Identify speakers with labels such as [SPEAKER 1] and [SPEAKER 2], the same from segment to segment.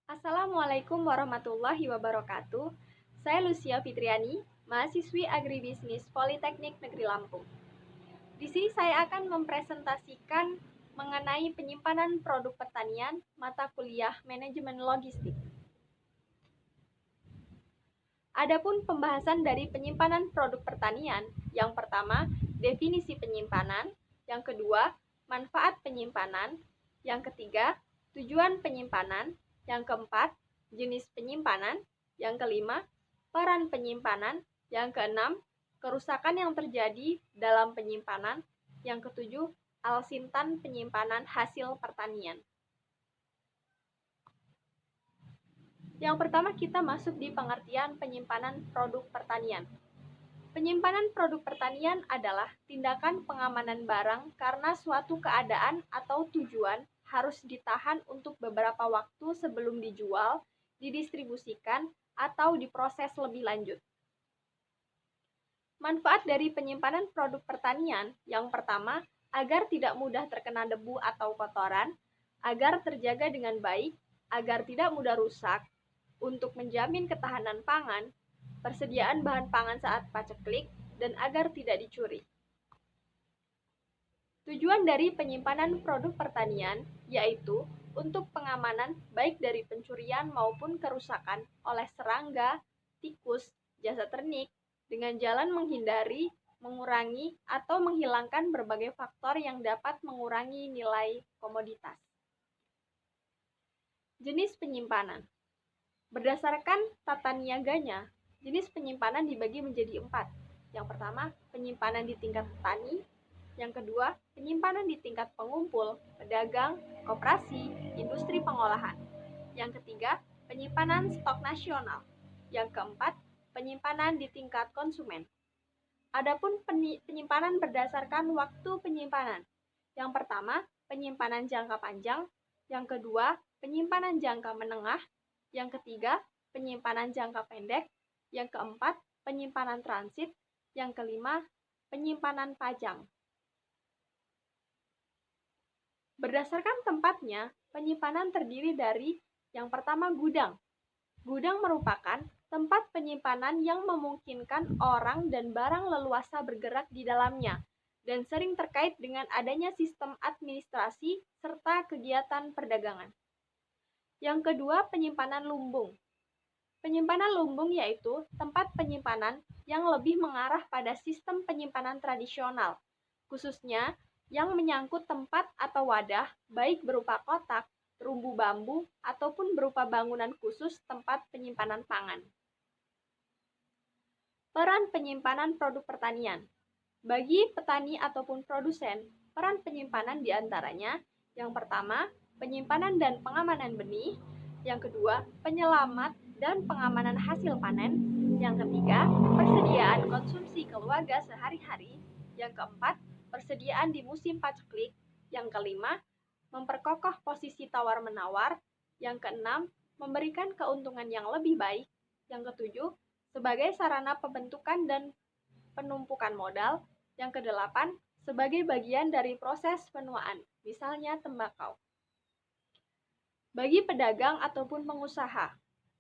[SPEAKER 1] Assalamualaikum warahmatullahi wabarakatuh. Saya Lucia Fitriani, mahasiswi Agribisnis Politeknik Negeri Lampung. Di sini saya akan mempresentasikan mengenai penyimpanan produk pertanian mata kuliah manajemen logistik. Adapun pembahasan dari penyimpanan produk pertanian, yang pertama, definisi penyimpanan, yang kedua, manfaat penyimpanan, yang ketiga, tujuan penyimpanan, yang keempat, jenis penyimpanan, yang kelima, peran penyimpanan, yang keenam, kerusakan yang terjadi dalam penyimpanan, yang ketujuh, alsintan penyimpanan hasil pertanian. Yang pertama kita masuk di pengertian penyimpanan produk pertanian. Penyimpanan produk pertanian adalah tindakan pengamanan barang karena suatu keadaan atau tujuan harus ditahan untuk beberapa waktu sebelum dijual, didistribusikan, atau diproses lebih lanjut. Manfaat dari penyimpanan produk pertanian yang pertama, agar tidak mudah terkena debu atau kotoran, agar terjaga dengan baik, agar tidak mudah rusak, untuk menjamin ketahanan pangan, persediaan bahan pangan saat paceklik, dan agar tidak dicuri. Tujuan dari penyimpanan produk pertanian yaitu untuk pengamanan baik dari pencurian maupun kerusakan oleh serangga, tikus, jasa ternik, dengan jalan menghindari, mengurangi, atau menghilangkan berbagai faktor yang dapat mengurangi nilai komoditas. Jenis penyimpanan. Berdasarkan tata niaganya, jenis penyimpanan dibagi menjadi 4. Yang pertama, penyimpanan di tingkat petani. Yang kedua, penyimpanan di tingkat pengumpul, pedagang, koperasi, industri pengolahan. Yang ketiga, penyimpanan stok nasional. Yang keempat, penyimpanan di tingkat konsumen. Adapun penyimpanan berdasarkan waktu penyimpanan. Yang pertama, penyimpanan jangka panjang. Yang kedua, penyimpanan jangka menengah. Yang ketiga, penyimpanan jangka pendek. Yang keempat, penyimpanan transit. Yang kelima, penyimpanan pajang. Berdasarkan tempatnya, penyimpanan terdiri dari yang pertama gudang. Gudang merupakan tempat penyimpanan yang memungkinkan orang dan barang leluasa bergerak di dalamnya dan sering terkait dengan adanya sistem administrasi serta kegiatan perdagangan. Yang kedua, penyimpanan lumbung. Penyimpanan lumbung yaitu tempat penyimpanan yang lebih mengarah pada sistem penyimpanan tradisional, khususnya yang menyangkut tempat atau wadah, baik berupa kotak, terumbu bambu, ataupun berupa bangunan khusus tempat penyimpanan pangan. Peran penyimpanan produk pertanian. Bagi petani ataupun produsen, peran penyimpanan diantaranya yang pertama, penyimpanan dan pengamanan benih. Yang kedua, penyelamat dan pengamanan hasil panen. Yang ketiga, persediaan konsumsi keluarga sehari-hari. Yang keempat, persediaan di musim paceklik. Yang kelima, memperkokoh posisi tawar-menawar. Yang keenam, memberikan keuntungan yang lebih baik. Yang ketujuh, sebagai sarana pembentukan dan penumpukan modal. Yang kedelapan, sebagai bagian dari proses penuaan, misalnya tembakau. Bagi pedagang ataupun pengusaha,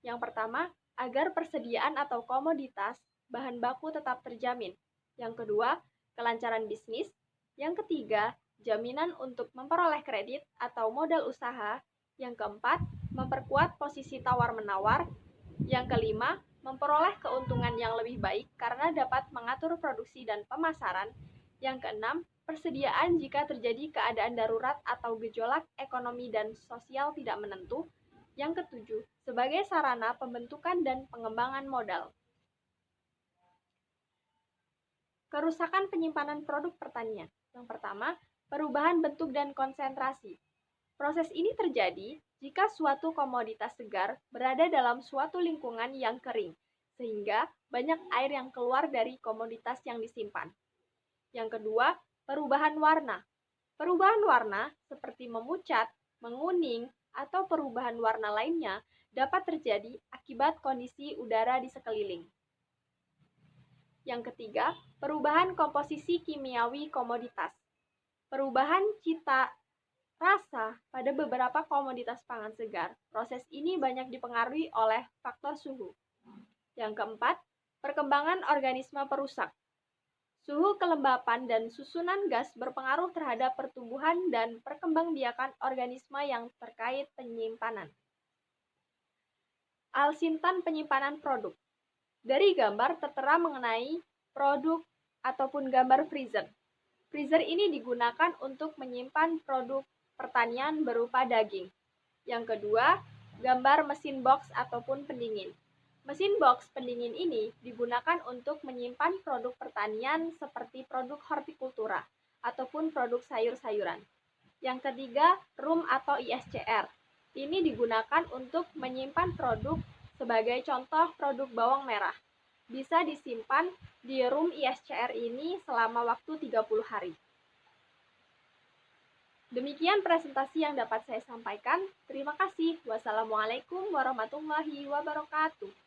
[SPEAKER 1] yang pertama, agar persediaan atau komoditas bahan baku tetap terjamin. Yang kedua, kelancaran bisnis. Yang ketiga, jaminan untuk memperoleh kredit atau modal usaha. Yang keempat, memperkuat posisi tawar-menawar. Yang kelima, memperoleh keuntungan yang lebih baik karena dapat mengatur produksi dan pemasaran. Yang keenam, persediaan jika terjadi keadaan darurat atau gejolak ekonomi dan sosial tidak menentu. Yang ketujuh, sebagai sarana pembentukan dan pengembangan modal. Kerusakan penyimpanan produk pertanian. Yang pertama, perubahan bentuk dan konsentrasi. Proses ini terjadi jika suatu komoditas segar berada dalam suatu lingkungan yang kering, sehingga banyak air yang keluar dari komoditas yang disimpan. Yang kedua, perubahan warna. Perubahan warna seperti memucat, menguning, atau perubahan warna lainnya dapat terjadi akibat kondisi udara di sekeliling. Yang ketiga, perubahan komposisi kimiawi komoditas. Perubahan cita Rasa pada beberapa komoditas pangan segar, proses ini banyak dipengaruhi oleh faktor suhu. Yang keempat, perkembangan organisme perusak. Suhu kelembapan dan susunan gas berpengaruh terhadap pertumbuhan dan perkembangbiakan organisme yang terkait penyimpanan. Alsintan penyimpanan produk. Dari gambar tertera mengenai produk ataupun gambar freezer. Freezer ini digunakan untuk menyimpan produk pertanian berupa daging. Yang kedua, gambar mesin box ataupun pendingin. Mesin box pendingin ini digunakan untuk menyimpan produk pertanian seperti produk hortikultura ataupun produk sayur-sayuran. Yang ketiga, room atau ISCR. Ini digunakan untuk menyimpan produk sebagai contoh produk bawang merah. Bisa disimpan di room ISCR ini selama waktu 30 hari. Demikian presentasi yang dapat saya sampaikan. Terima kasih. Wassalamualaikum warahmatullahi wabarakatuh.